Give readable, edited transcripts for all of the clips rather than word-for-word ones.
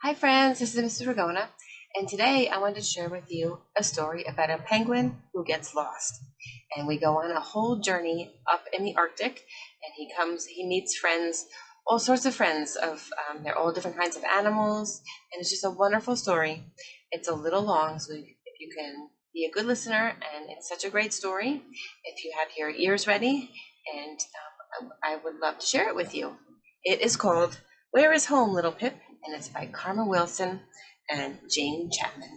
Hi friends, this is Mrs. Ragona, and today I wanted to share with you a story about a penguin who gets lost. And we go on a whole journey up in the Arctic, and he meets friends, all sorts of friends they're all different kinds of animals, and it's just a wonderful story. It's a little long, so if you can be a good listener, and it's such a great story, if you have your ears ready, and I would love to share it with you. It is called Where is Home, Little Pip? And it's by Karma Wilson and Jane Chapman.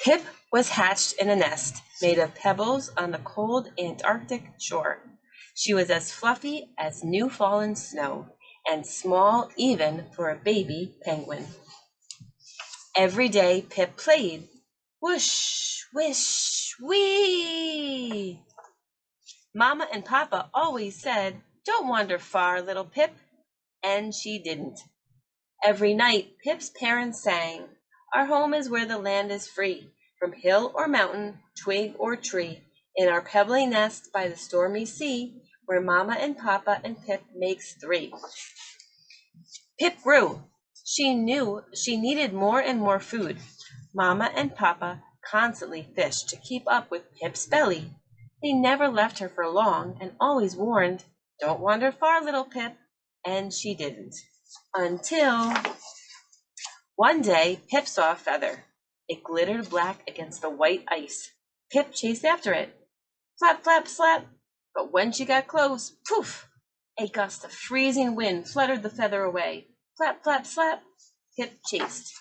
Pip was hatched in a nest made of pebbles on the cold Antarctic shore. She was as fluffy as new fallen snow and small even for a baby penguin. Every day Pip played. Whoosh, wish, wee! Mama and Papa always said, "Don't wander far, little Pip," and she didn't. Every night Pip's parents sang, "Our home is where the land is free, from hill or mountain, twig or tree, in our pebbly nest by the stormy sea, where Mama and Papa and Pip makes three." Pip grew. She knew she needed more and more food. Mama and Papa constantly fished to keep up with Pip's belly. They never left her for long and always warned, "Don't wander far, little Pip," and she didn't. Until one day Pip saw a feather. It glittered black against the white ice. Pip chased after it. Flap, flap, slap. But when she got close, poof! A gust of freezing wind fluttered the feather away. Flap, flap, slap. Pip chased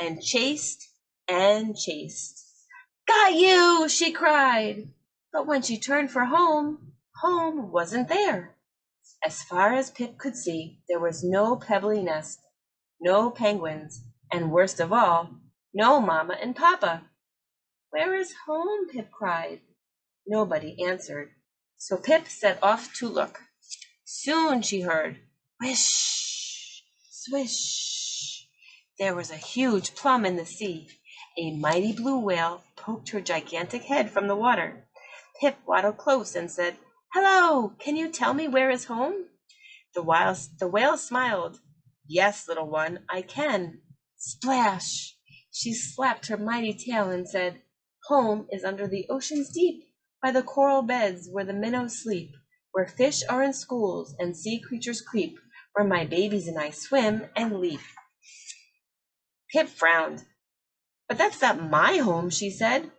and chased and chased. "Got you!" she cried. But when she turned for home, home wasn't there. As far as Pip could see, there was no pebbly nest, no penguins, and worst of all, no Mama and Papa. "Where is home?" Pip cried. Nobody answered, so Pip set off to look. Soon she heard whish, swish. There was a huge plum in the sea. A mighty blue whale poked her gigantic head from the water. Pip waddled close and said, "Hello, can you tell me where is home?" The whale smiled. "Yes, little one, I can." Splash! She slapped her mighty tail and said, "Home is under the ocean's deep, by the coral beds where the minnows sleep, where fish are in schools and sea creatures creep, where my babies and I swim and leap." Pip frowned. "But that's not my home," she said.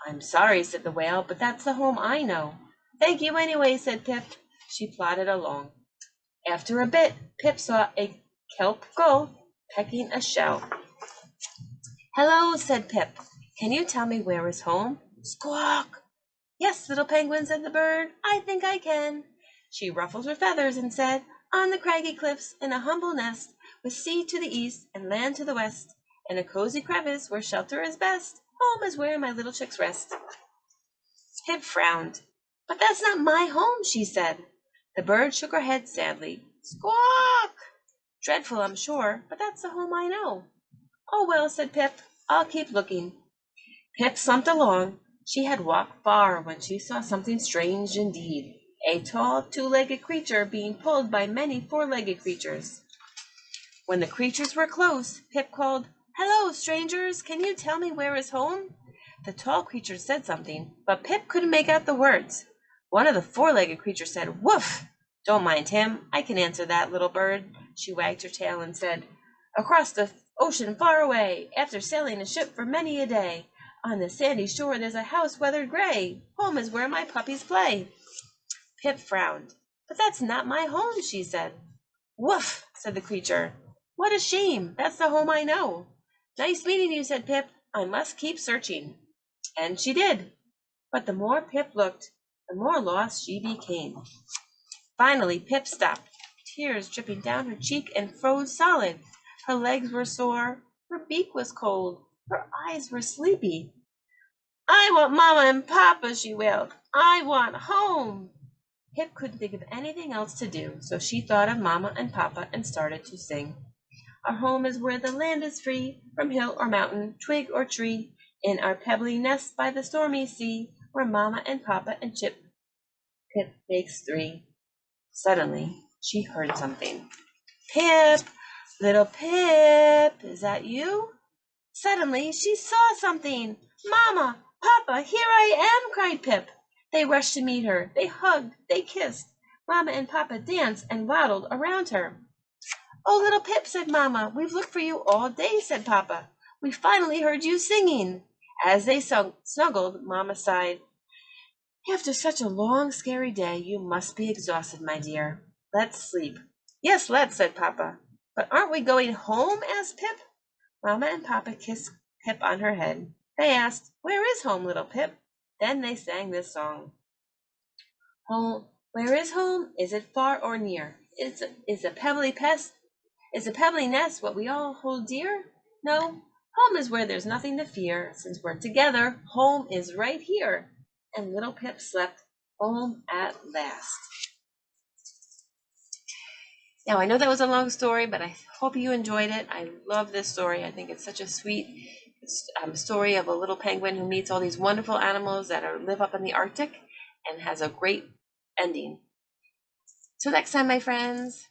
"I'm sorry," said the whale, "but that's the home I know." "Thank you anyway," said Pip. She plodded along. After a bit, Pip saw a kelp gull pecking a shell. "Hello," said Pip. "Can you tell me where is home?" Squawk! "Yes, little penguin," said the bird, "I think I can." She ruffled her feathers and said, "On the craggy cliffs, in a humble nest, with sea to the east and land to the west, in a cozy crevice where shelter is best, home is where my little chicks rest." Pip frowned. "But that's not my home," she said. The bird shook her head sadly. Squawk! "Dreadful, I'm sure, but that's the home I know." "Oh well," said Pip, "I'll keep looking." Pip slumped along. She had walked far when she saw something strange indeed. A tall, two-legged creature being pulled by many four-legged creatures. When the creatures were close, Pip called, "Hello, strangers, can you tell me where is home?" The tall creature said something, but Pip couldn't make out the words. One of the four-legged creatures said, "Woof! Don't mind him, I can answer that, little bird." She wagged her tail and said, "Across the ocean far away, after sailing a ship for many a day, on the sandy shore there's a house weathered gray. Home is where my puppies play." Pip frowned. "But that's not my home," she said. "Woof!" said the creature. "What a shame! That's the home I know." "Nice meeting you," said Pip. "I must keep searching." And she did. But the more Pip looked, the more lost she became. Finally Pip stopped, tears dripping down her cheek, and froze solid. Her legs were sore, her beak was cold, her eyes were sleepy. "I want Mama and Papa," she wailed. "I want home." Pip couldn't think of anything else to do, so she thought of Mama and Papa and started to sing. "Our home is where the land is free, from hill or mountain, twig or tree, in our pebbly nest by the stormy sea, where Mama and Papa and Chip Pip makes 3. Suddenly, she heard something. Pip, little Pip, is that you? Suddenly, she saw something. Mama, Papa, here I am, cried Pip. They rushed to meet her. They hugged, they kissed. Mama and Papa danced and waddled around her. Oh, little Pip, said Mama. We've looked for you all day, said Papa. We finally heard you singing. As they snuggled, Mama sighed. After such a long, scary day, you must be exhausted, my dear. Let's sleep. Yes, let's, said Papa. But aren't we going home? Asked Pip. Mama and Papa kissed Pip on her head. They asked, Where is home, little Pip? Then they sang this song. Home, where is home? Is it far or near? Is a pebbly pest? Is a pebbly nest what we all hold dear? No, home is where there's nothing to fear. Since we're together, home is right here. And little Pip slept home at last. Now, I know that was a long story, but I hope you enjoyed it. I love this story. I think it's such a sweet story of a little penguin who meets all these wonderful animals that live up in the Arctic and has a great ending. Till next time, my friends.